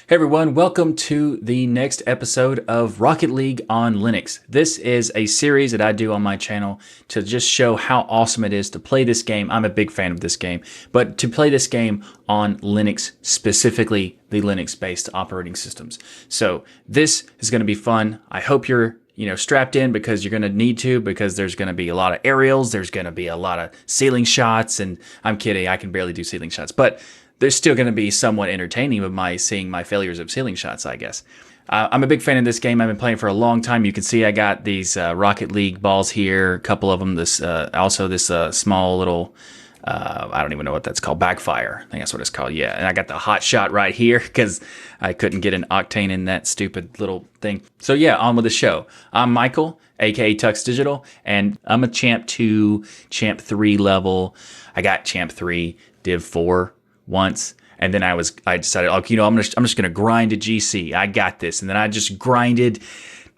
Hey everyone, welcome to the next episode of Rocket League on Linux. This is a series that I do on my channel to just show how awesome it is to play this game. I'm a big fan of this game, but to play this game on Linux, specifically the Linux-based operating systems. So this is going to be fun. I hope you're strapped in because you're going to need to, because there's going to be a lot of aerials, there's going to be a lot of ceiling shots, and I'm kidding, I can barely do ceiling shots, but they're still going to be somewhat entertaining with seeing my failures of ceiling shots, I guess. I'm a big fan of this game. I've been playing for a long time. You can see I got these Rocket League balls here, a couple of them. This small little, I don't even know what that's called, backfire. I think that's what it's called, yeah. And I got the hot shot right here because I couldn't get an octane in that stupid little thing. So yeah, on with the show. I'm Michael, aka TuxDigital, and I'm a Champ 2, Champ 3 level. I got Champ 3, Div 4. Once, and then I decided, I'm just gonna grind to GC. I got this, and then I just grinded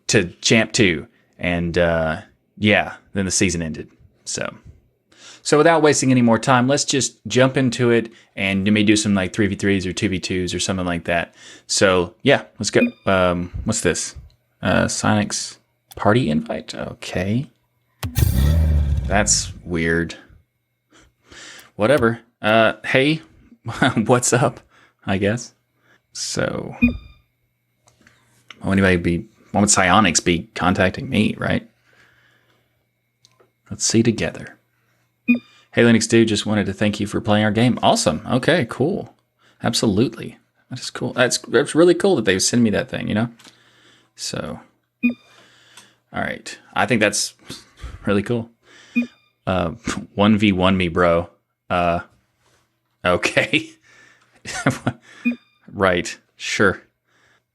to Champ 2, and then the season ended. So without wasting any more time, let's just jump into it and maybe do some like 3v3s or 2v2s or something like that. So yeah, let's go. What's this? Psyonix party invite? Okay, that's weird. Whatever. Hey. What's up, I guess. So, why would Psyonix be contacting me, right? Let's see together. Hey, Linux dude, just wanted to thank you for playing our game. Awesome. Okay, cool. Absolutely. That is cool. That's really cool that they send me that thing, So, all right. I think that's really cool. 1v1 me, bro. Okay. Right. Sure.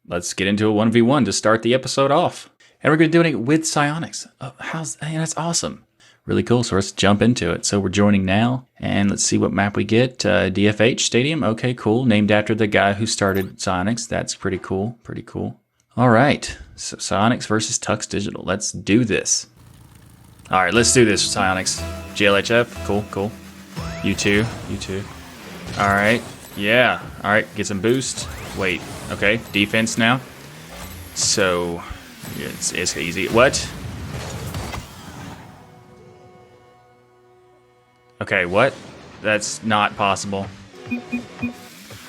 Let's get into a 1v1 to start the episode off. And we're going to be doing it with Psyonix. Oh, that's awesome. Really cool. So let's jump into it. So we're joining now, and let's see what map we get. DFH Stadium. Okay, cool. Named after the guy who started Psyonix. That's pretty cool. Pretty cool. All right. So Psyonix versus TuxDigital. Let's do this. All right, let's do this, Psyonix. GLHF. Cool, cool. You too. All right. Yeah. All right. Get some boost. Wait. Okay. Defense now. So it's easy. What? Okay. What? That's not possible.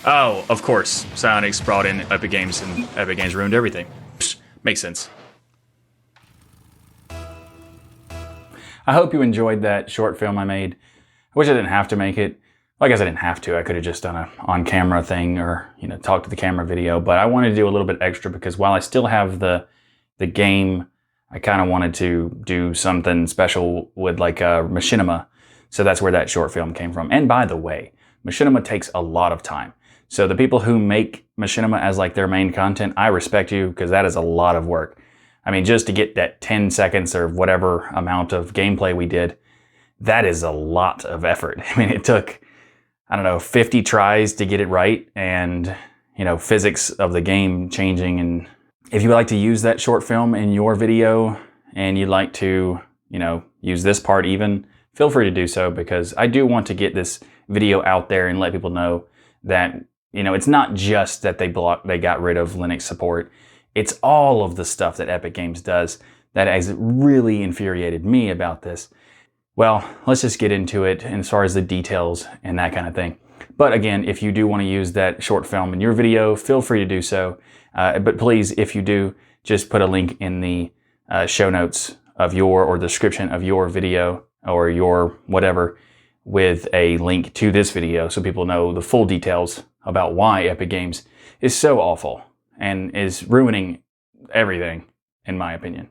Oh, of course. Psyonix brought in Epic Games, and Epic Games ruined everything. Psh, makes sense. I hope you enjoyed that short film I made. I wish I didn't have to make it. Well, I guess I didn't have to. I could have just done an on-camera thing or, talk to the camera video. But I wanted to do a little bit extra because while I still have the game, I kind of wanted to do something special with like Machinima. So that's where that short film came from. And by the way, Machinima takes a lot of time. So the people who make Machinima as like their main content, I respect you because that is a lot of work. I mean, just to get that 10 seconds or whatever amount of gameplay we did, that is a lot of effort. I mean, it took, 50 tries to get it right, and, physics of the game changing. And if you would like to use that short film in your video and you'd like to, use this part even, feel free to do so, because I do want to get this video out there and let people know that, it's not just that they got rid of Linux support. It's all of the stuff that Epic Games does that has really infuriated me about this. Well, let's just get into it as far as the details and that kind of thing. But again, if you do want to use that short film in your video, feel free to do so. But please, if you do, just put a link in the show notes of or description of your video or your whatever with a link to this video so people know the full details about why Epic Games is so awful and is ruining everything, in my opinion.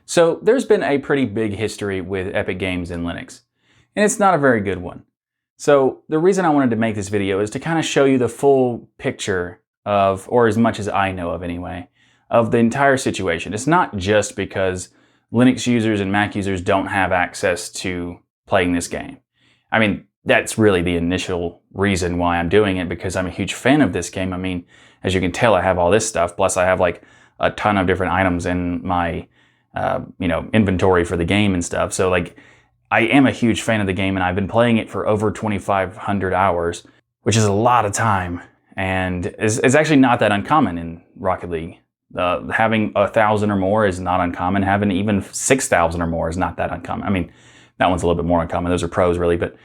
So there's been a pretty big history with Epic Games in Linux, and it's not a very good one. So the reason I wanted to make this video is to kind of show you the full picture of, or as much as I know of anyway, of the entire situation. It's not just because Linux users and Mac users don't have access to playing this game. I mean, that's really the initial reason why I'm doing it, because I'm a huge fan of this game. I mean, as you can tell, I have all this stuff, plus I have like a ton of different items in my inventory for the game and stuff. So like, I am a huge fan of the game, and I've been playing it for over 2,500 hours, which is a lot of time. and it's actually not that uncommon in Rocket League. Having 1,000 or more is not uncommon. Having even 6,000 or more is not that uncommon. I mean, that one's a little bit more uncommon. Those are pros, really, but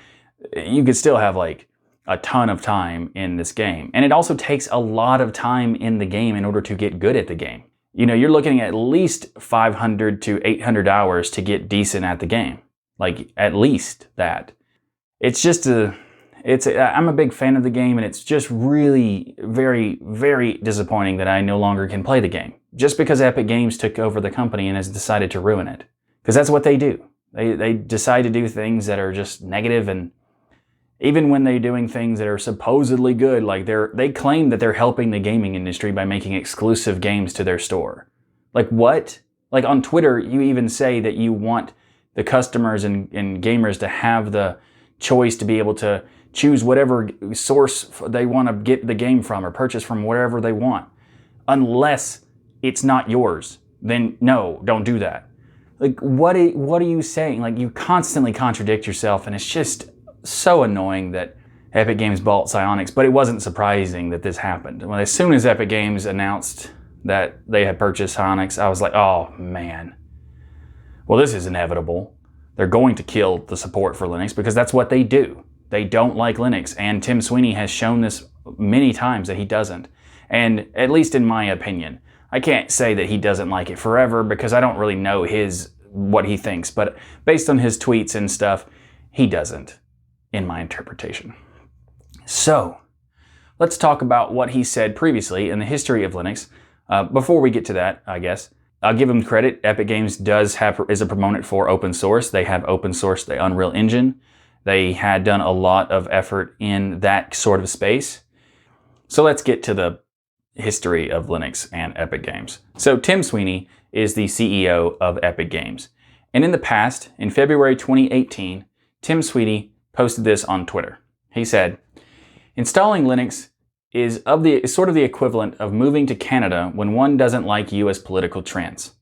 you could still have like a ton of time in this game. And it also takes a lot of time in the game in order to get good at the game. You know, you're looking at least 500 to 800 hours to get decent at the game. Like, at least that. It's just I'm a big fan of the game, and it's just really very, very disappointing that I no longer can play the game. Just because Epic Games took over the company and has decided to ruin it. Because that's what they do. They decide to do things that are just negative, and even when they're doing things that are supposedly good, like they claim that they're helping the gaming industry by making exclusive games to their store. Like what? Like on Twitter, you even say that you want the customers and gamers to have the choice to be able to choose whatever source they want to get the game from or purchase from wherever they want. Unless it's not yours, then no, don't do that. Like, what are you saying? Like, you constantly contradict yourself, and it's just so annoying that Epic Games bought Psyonix, but it wasn't surprising that this happened. Well, as soon as Epic Games announced that they had purchased Psyonix, I was like, oh man. Well, this is inevitable. They're going to kill the support for Linux because that's what they do. They don't like Linux, and Tim Sweeney has shown this many times that he doesn't. And at least in my opinion, I can't say that he doesn't like it forever because I don't really know what he thinks, but based on his tweets and stuff, he doesn't, in my interpretation. So, let's talk about what he said previously in the history of Linux. Before we get to that, I guess, I'll give him credit. Epic Games is a proponent for open source. They have open sourced the Unreal Engine. They had done a lot of effort in that sort of space. So let's get to the history of Linux and Epic Games. So Tim Sweeney is the CEO of Epic Games. And in the past, in February 2018, Tim Sweeney posted this on Twitter. He said, "Installing Linux is sort of the equivalent of moving to Canada when one doesn't like US political trends.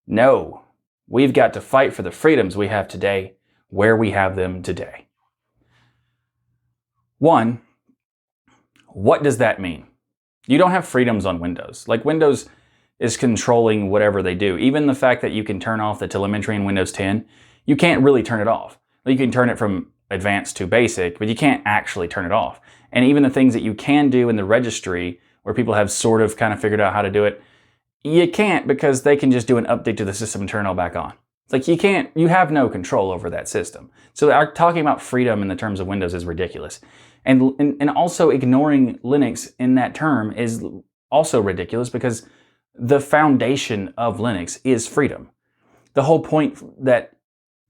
No, we've got to fight for the freedoms we have today, where we have them today." One, what does that mean? You don't have freedoms on Windows. Like, Windows is controlling whatever they do. Even the fact that you can turn off the telemetry in Windows 10, you can't really turn it off. You can turn it from advanced to basic, but you can't actually turn it off. And even the things that you can do in the registry, where people have sort of kind of figured out how to do it, you can't, because they can just do an update to the system and turn it all back on. It's like you have no control over that system. So talking about freedom in the terms of Windows is ridiculous. And also ignoring Linux in that term is also ridiculous, because the foundation of Linux is freedom. The whole point that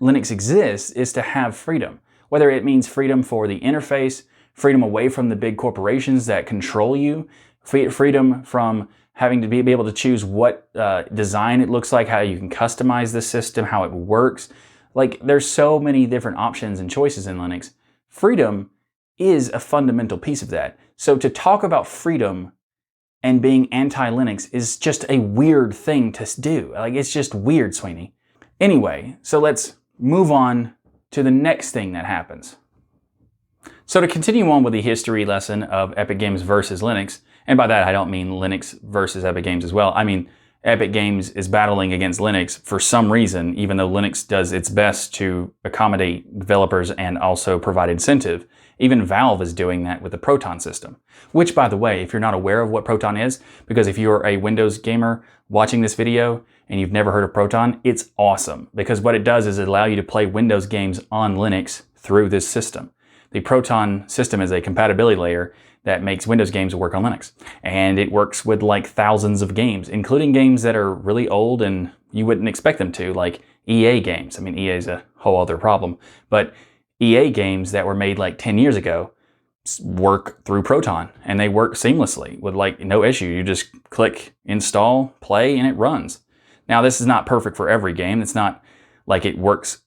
Linux exists is to have freedom. Whether it means freedom for the interface, freedom away from the big corporations that control you, freedom from having to be able to choose what design it looks like, how you can customize the system, how it works. Like, there's so many different options and choices in Linux. Freedom is a fundamental piece of that. So to talk about freedom and being anti-Linux is just a weird thing to do. Like, it's just weird, Sweeney. Anyway, so let's move on to the next thing that happens. So to continue on with the history lesson of Epic Games versus Linux, and by that I don't mean Linux versus Epic Games as well. I mean, Epic Games is battling against Linux for some reason, even though Linux does its best to accommodate developers and also provide incentive. Even Valve is doing that with the Proton system. Which, by the way, if you're not aware of what Proton is, because if you're a Windows gamer watching this video and you've never heard of Proton, it's awesome. Because what it does is it allows you to play Windows games on Linux through this system. The Proton system is a compatibility layer that makes Windows games work on Linux. And it works with like thousands of games, including games that are really old and you wouldn't expect them to, like EA games. I mean, EA is a whole other problem. But EA games that were made like 10 years ago work through Proton, and they work seamlessly with like no issue. You just click install, play, and it runs. Now, this is not perfect for every game. It's not like it works,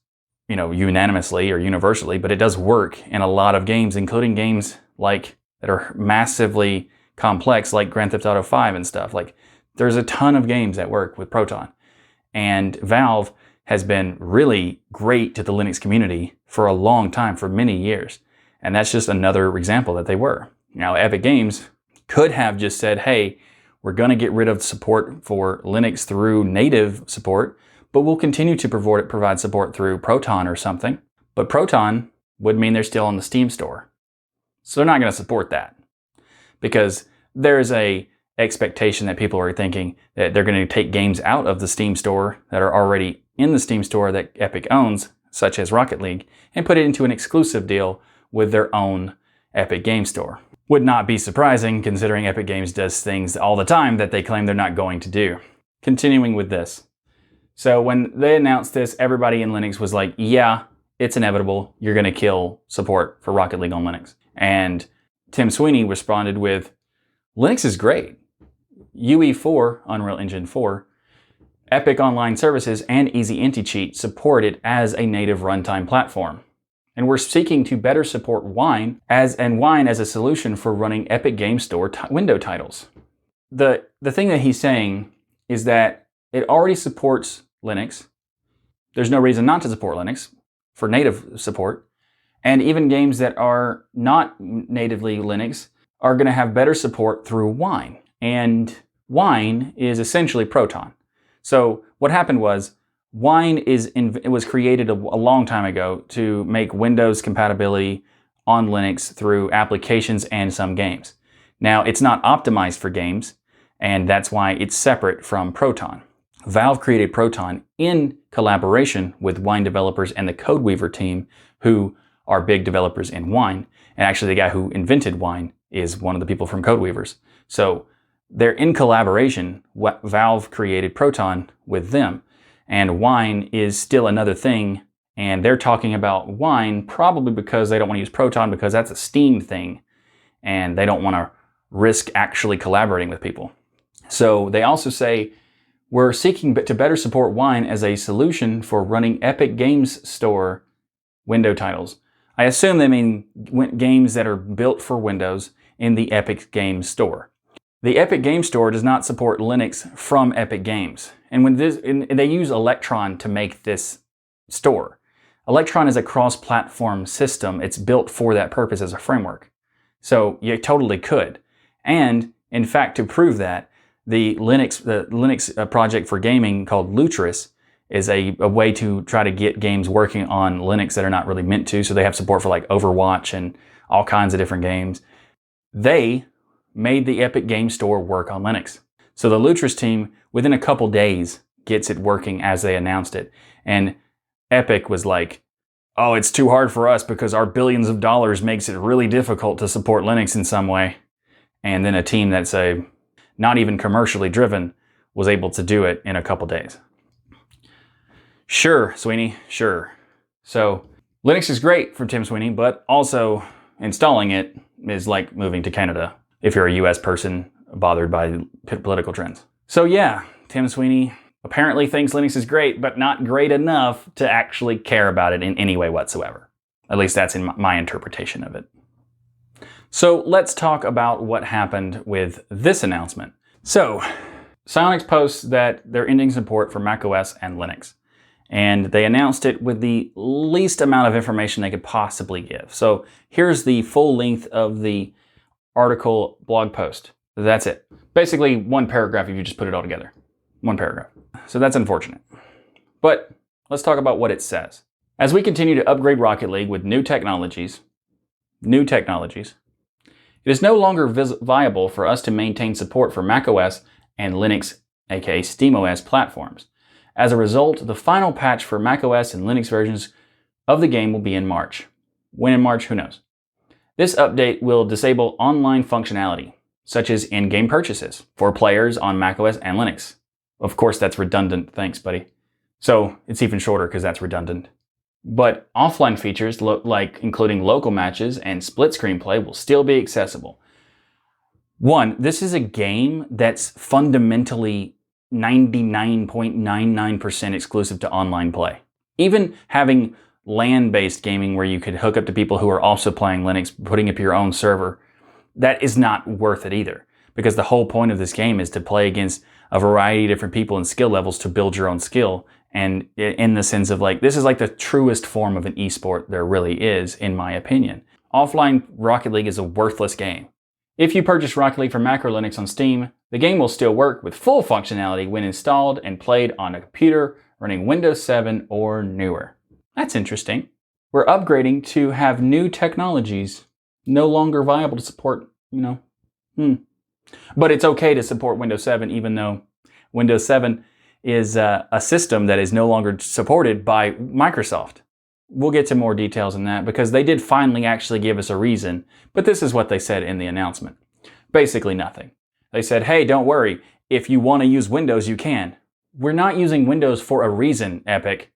unanimously or universally, but it does work in a lot of games, including games like that are massively complex, like Grand Theft Auto 5 and stuff. Like, there's a ton of games that work with Proton, and Valve has been really great to the Linux community for a long time, for many years. And that's just another example that they were. Now, Epic Games could have just said, hey, we're going to get rid of support for Linux through native support, but we'll continue to provide support through Proton or something. But Proton would mean they're still on the Steam store. So they're not going to support that, because there's a expectation that people are thinking that they're going to take games out of the Steam store that are already in the Steam store that Epic owns, such as Rocket League, and put it into an exclusive deal with their own Epic Game Store. Would not be surprising, considering Epic Games does things all the time that they claim they're not going to do. Continuing with this. So when they announced this, everybody in Linux was like, yeah, it's inevitable. You're going to kill support for Rocket League on Linux. And Tim Sweeney responded with, Linux is great. UE4, Unreal Engine 4, Epic Online Services, and Easy Anti-Cheat support it as a native runtime platform. And we're seeking to better support Wine as a solution for running Epic Game Store window titles. The thing that he's saying is that it already supports Linux. There's no reason not to support Linux for native support. And even games that are not natively Linux are going to have better support through Wine. And Wine is essentially Proton. So what happened was, Wine it was created a long time ago to make Windows compatibility on Linux through applications and some games. Now, it's not optimized for games, and that's why it's separate from Proton. Valve created Proton in collaboration with Wine developers and the Codeweaver team, who are big developers in Wine. And actually, the guy who invented Wine is one of the people from Codeweavers. So they're in collaboration. Valve created Proton with them. And Wine is still another thing, and they're talking about Wine probably because they don't want to use Proton, because that's a Steam thing, and they don't want to risk actually collaborating with people. So they also say, we're seeking to better support Wine as a solution for running Epic Games Store window titles. I assume they mean games that are built for Windows in the Epic Games Store. The Epic Games Store does not support Linux from Epic Games. And they use Electron to make this store. Electron is a cross-platform system. It's built for that purpose as a framework. So you totally could. And in fact, to prove that, the Linux project for gaming called Lutris is a way to try to get games working on Linux that are not really meant to. So they have support for like Overwatch and all kinds of different games. They made the Epic Game Store work on Linux. So the Lutris team, within a couple days, gets it working as they announced it. And Epic was like, oh, it's too hard for us because our billions of dollars makes it really difficult to support Linux in some way. And then a team that's not even commercially driven was able to do it in a couple days. Sure, Sweeney, sure. So Linux is great for Tim Sweeney, but also installing it is like moving to Canada if you're a US person bothered by political trends. So yeah, Tim Sweeney apparently thinks Linux is great, but not great enough to actually care about it in any way whatsoever. At least that's in my interpretation of it. So let's talk about what happened with this announcement. So Psyonix posts that they're ending support for macOS and Linux. And they announced it with the least amount of information they could possibly give. So here's the full length of the article blog post. That's it. Basically one paragraph if you just put it all together. One paragraph. So that's unfortunate. But let's talk about what it says. As we continue to upgrade Rocket League with new technologies, it is no longer viable for us to maintain support for macOS and Linux, aka SteamOS platforms. As a result, the final patch for macOS and Linux versions of the game will be in March. When in March, who knows? This update will disable online functionality, such as in-game purchases, for players on macOS and Linux. Of course, that's redundant. Thanks, buddy. So it's even shorter because that's redundant. But offline features, like including local matches and split screen play, will still be accessible. One, this is a game that's fundamentally 99.99% exclusive to online play. Even having LAN-based gaming where you could hook up to people who are also playing Linux, putting up your own server, that is not worth it either. Because the whole point of this game is to play against a variety of different people and skill levels to build your own skill. And in the sense of like, this is like the truest form of an esport there really is, in my opinion. Offline Rocket League is a worthless game. If you purchase Rocket League for Mac or Linux on Steam, the game will still work with full functionality when installed and played on a computer running Windows 7 or newer. That's interesting. We're upgrading to have new technologies no longer viable to support, But it's okay to support Windows 7 even though Windows 7 is a system that is no longer supported by Microsoft. We'll get to more details on that because they did finally actually give us a reason, but this is what they said in the announcement. Basically nothing. They said, hey, don't worry, if you want to use Windows, you can. We're not using Windows for a reason, Epic.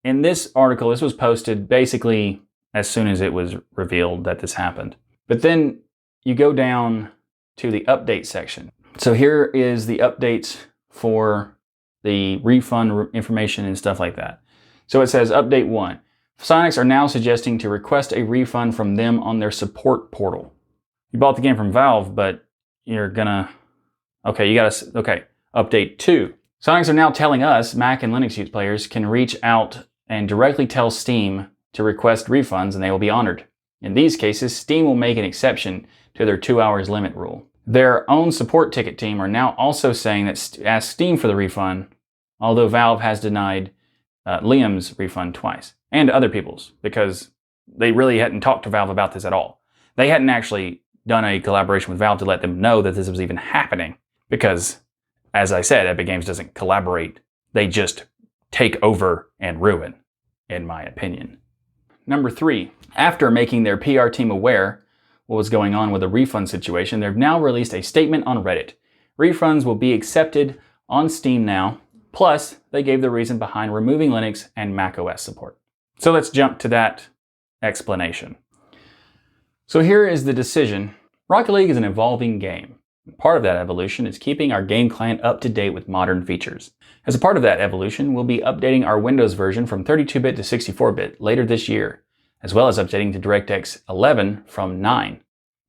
In this article, this was posted basically as soon as it was revealed that this happened. But then you go down to the update section. So here is the updates for the refund information and stuff like that. So it says update 1. Psyonix are now suggesting to request a refund from them on their support portal. You bought the game from Valve, but you're gonna... Okay, update 2. Psyonix are now telling us, Mac and Linux players, can reach out and directly tell Steam to request refunds and they will be honored. In these cases, Steam will make an exception to their 2 hours limit rule. Their own support ticket team are now also saying that ask Steam for the refund, although Valve has denied Liam's refund twice, and other people's, because they really hadn't talked to Valve about this at all. They hadn't actually done a collaboration with Valve to let them know that this was even happening, because, as I said, Epic Games doesn't collaborate. They just take over and ruin, in my opinion. Number 3, after making their PR team aware what was going on with the refund situation, they've now released a statement on Reddit. Refunds will be accepted on Steam now, plus they gave the reason behind removing Linux and macOS support. So let's jump to that explanation. So here is the decision. Rocket League is an evolving game. Part of that evolution is keeping our game client up to date with modern features. As a part of that evolution, we'll be updating our Windows version from 32-bit to 64-bit later this year, as well as updating to DirectX 11 from 9.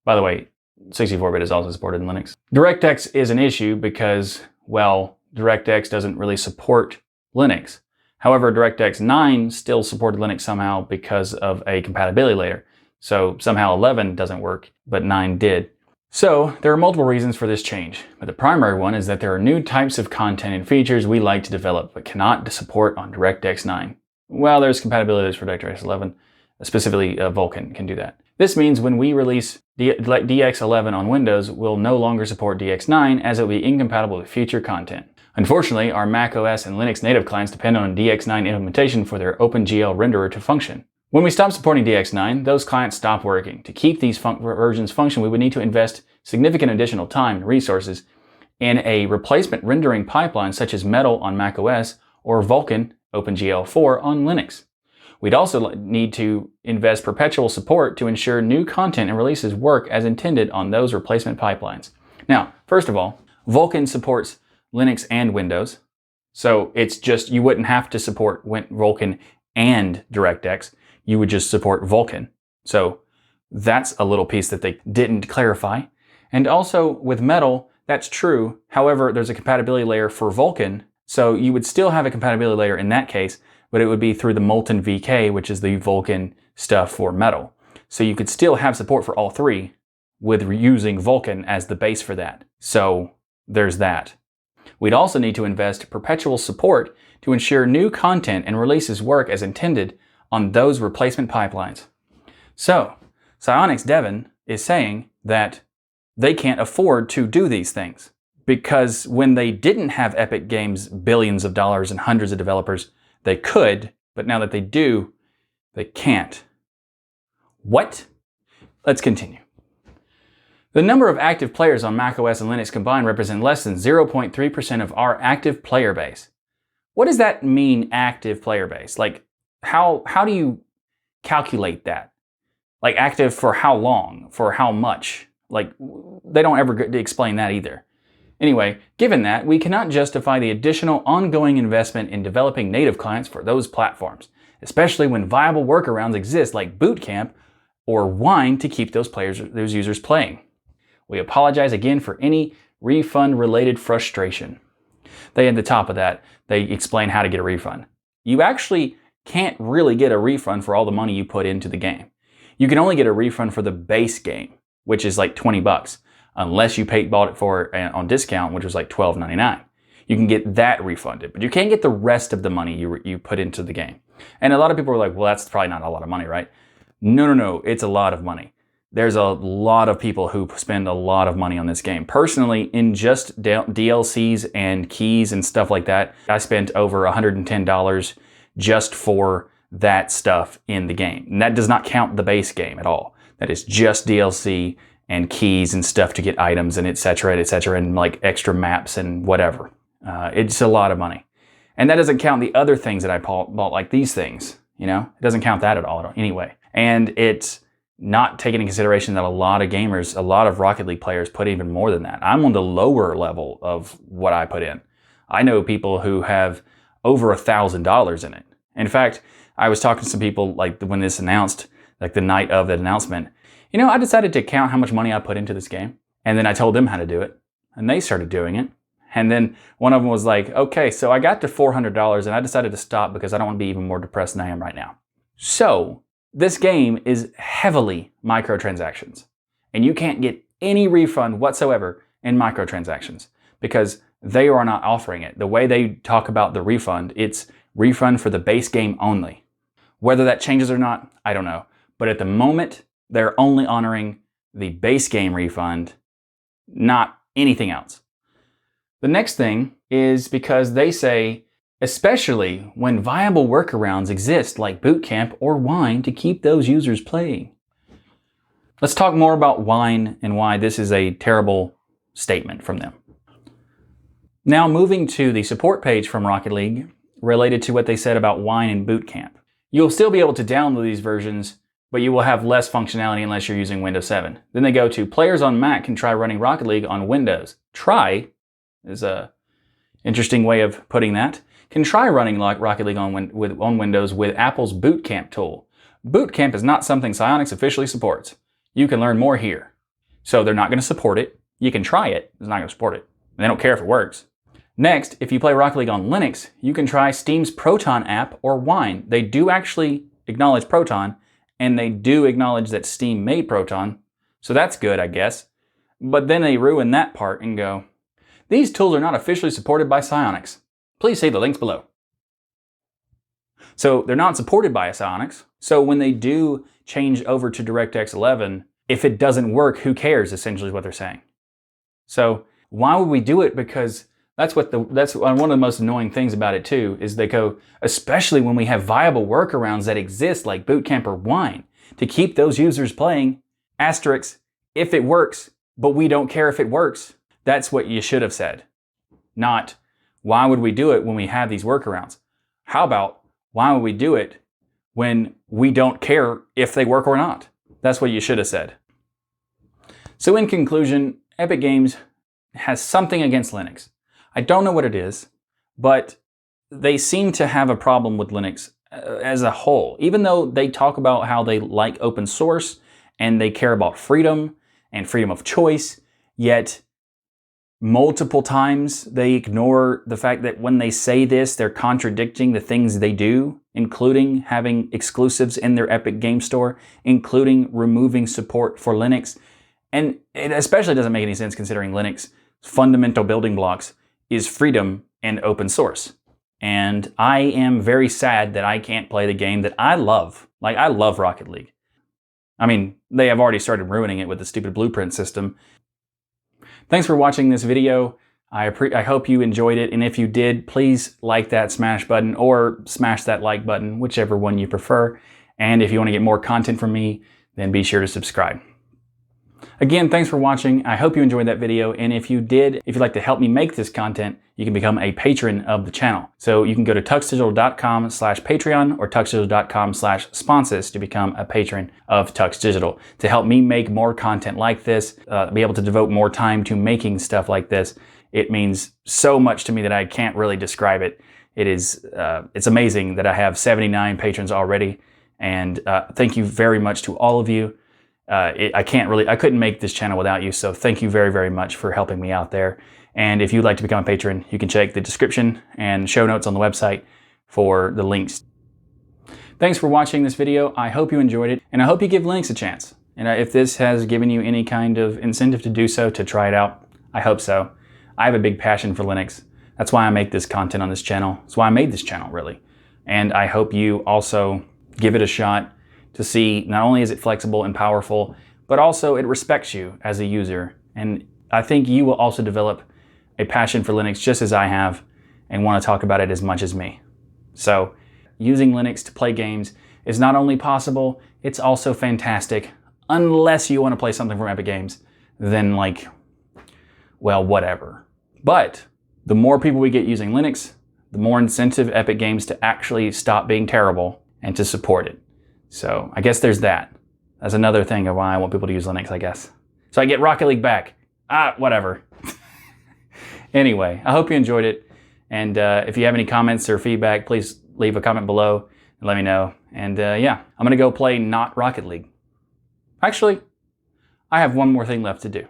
By the way, 64-bit is also supported in Linux. DirectX is an issue because, well, DirectX doesn't really support Linux. However, DirectX 9 still supported Linux somehow because of a compatibility layer. So somehow 11 doesn't work, but 9 did. So there are multiple reasons for this change, but the primary one is that there are new types of content and features we like to develop but cannot support on DirectX 9. Well, there's compatibilities for DirectX 11. Specifically, Vulkan can do that. This means when we release DX11 on Windows, we'll no longer support DX9 as it will be incompatible with future content. Unfortunately, our macOS and Linux native clients depend on DX9 implementation for their OpenGL renderer to function. When we stop supporting DX9, those clients stop working. To keep these versions function, we would need to invest significant additional time and resources in a replacement rendering pipeline such as Metal on macOS or Vulkan OpenGL 4 on Linux. We'd also need to invest perpetual support to ensure new content and releases work as intended on those replacement pipelines. Now, first of all, Vulkan supports Linux and Windows, so it's just, you wouldn't have to support Vulkan and DirectX, you would just support Vulkan. So that's a little piece that they didn't clarify. And also with Metal, that's true. However, there's a compatibility layer for Vulkan, so you would still have a compatibility layer in that case, but it would be through the MoltenVK, which is the Vulkan stuff for Metal. So you could still have support for all three with using Vulkan as the base for that. So there's that. We'd also need to invest perpetual support to ensure new content and releases work as intended on those replacement pipelines. So, Psyonix Devon is saying that they can't afford to do these things because when they didn't have Epic Games billions of dollars and hundreds of developers, they could, but now that they do, they can't. What? Let's continue. The number of active players on macOS and Linux combined represent less than 0.3% of our active player base. What does that mean, active player base? Like, how do you calculate that? Like, active for how long? For how much? Like, they don't ever explain that either. Anyway, given that, we cannot justify the additional ongoing investment in developing native clients for those platforms, especially when viable workarounds exist like Boot Camp or Wine to keep those users playing. We apologize again for any refund-related frustration. At the top of that, they explain how to get a refund. You actually can't really get a refund for all the money you put into the game. You can only get a refund for the base game. which is like 20 bucks, unless you bought it for on discount, which was like $12.99. You can get that refunded, but you can't get the rest of the money you put into the game. And a lot of people are like, well, that's probably not a lot of money, right? No, it's a lot of money. There's a lot of people who spend a lot of money on this game. Personally, in just DLCs and keys and stuff like that, I spent over $110 just for that stuff in the game. And that does not count the base game at all. That is just DLC and keys and stuff to get items and et cetera, and like extra maps and whatever. It's a lot of money. And that doesn't count the other things that I bought, like these things, you know? It doesn't count that at all anyway. And it's not taking into consideration that a lot of gamers, a lot of Rocket League players put even more than that. I'm on the lower level of what I put in. I know people who have over $1,000 in it. In fact, I was talking to some people like when this announced, like the night of the announcement, you know, I decided to count how much money I put into this game. And then I told them how to do it. And they started doing it. And then one of them was like, okay, so I got to $400 and I decided to stop because I don't want to be even more depressed than I am right now. So this game is heavily microtransactions. And you can't get any refund whatsoever in microtransactions because they are not offering it. The way they talk about the refund, it's refund for the base game only. Whether that changes or not, I don't know. But at the moment, they're only honoring the base game refund, not anything else. The next thing is because they say, especially when viable workarounds exist like Bootcamp or Wine to keep those users playing. Let's talk more about Wine and why this is a terrible statement from them. Now moving to the support page from Rocket League related to what they said about Wine and Bootcamp. You'll still be able to download these versions, but you will have less functionality unless you're using Windows 7. Then they go to players on Mac can try running Rocket League on Windows. Try is a interesting way of putting that. Can try running Rocket League on Windows with Apple's Bootcamp tool. Bootcamp is not something Psyonix officially supports. You can learn more here. So they're not going to support it. You can try it. It's not going to support it. They don't care if it works. Next, if you play Rocket League on Linux, you can try Steam's Proton app or Wine. They do actually acknowledge Proton, and they do acknowledge that Steam made Proton. So that's good, I guess. But then they ruin that part and go, these tools are not officially supported by Psyonix. Please see the links below. So they're not supported by Psyonix. So when they do change over to DirectX 11, if it doesn't work, who cares, essentially is what they're saying. So why would we do it? Because that's one of the most annoying things about it too, is they go, especially when we have viable workarounds that exist like Bootcamp or Wine to keep those users playing, asterisk, if it works, but we don't care if it works. That's what you should have said. Not, why would we do it when we have these workarounds? How about, why would we do it when we don't care if they work or not? That's what you should have said. So in conclusion, Epic Games has something against Linux. I don't know what it is, but they seem to have a problem with Linux as a whole. Even though they talk about how they like open source and they care about freedom and freedom of choice, yet multiple times they ignore the fact that when they say this, they're contradicting the things they do, including having exclusives in their Epic Game Store, including removing support for Linux. And it especially doesn't make any sense considering Linux fundamental building blocks is freedom and open source. And I am very sad that I can't play the game that I love. Like, I love Rocket League. I mean, they have already started ruining it with the stupid blueprint system. Thanks for watching this video. I hope you enjoyed it. And if you did, please like that smash button or smash that like button, whichever one you prefer. And if you want to get more content from me, then be sure to subscribe. Again, thanks for watching. I hope you enjoyed that video. And if you did, if you'd like to help me make this content, you can become a patron of the channel. So you can go to tuxdigital.com/Patreon or tuxdigital.com/sponsors to become a patron of Tux Digital to help me make more content like this, be able to devote more time to making stuff like this. It means so much to me that I can't really describe it. It's amazing that I have 79 patrons already. And thank you very much to all of you. I couldn't make this channel without you, so thank you very, very much for helping me out there. And if you'd like to become a patron, you can check the description and show notes on the website for the links. Thanks for watching this video. I hope you enjoyed it, and I hope you give Linux a chance. And if this has given you any kind of incentive to do so, to try it out, I hope so. I have a big passion for Linux. That's why I make this content on this channel. That's why I made this channel, really. And I hope you also give it a shot to see not only is it flexible and powerful, but also it respects you as a user. And I think you will also develop a passion for Linux just as I have and want to talk about it as much as me. So using Linux to play games is not only possible, it's also fantastic. Unless you want to play something from Epic Games, then like, well, whatever. But the more people we get using Linux, the more incentive Epic Games to actually stop being terrible and to support it. So I guess there's that. That's another thing of why I want people to use Linux, I guess. So I get Rocket League back. Whatever. Anyway, I hope you enjoyed it. And if you have any comments or feedback, please leave a comment below and let me know. And yeah, I'm going to go play not Rocket League. Actually, I have one more thing left to do.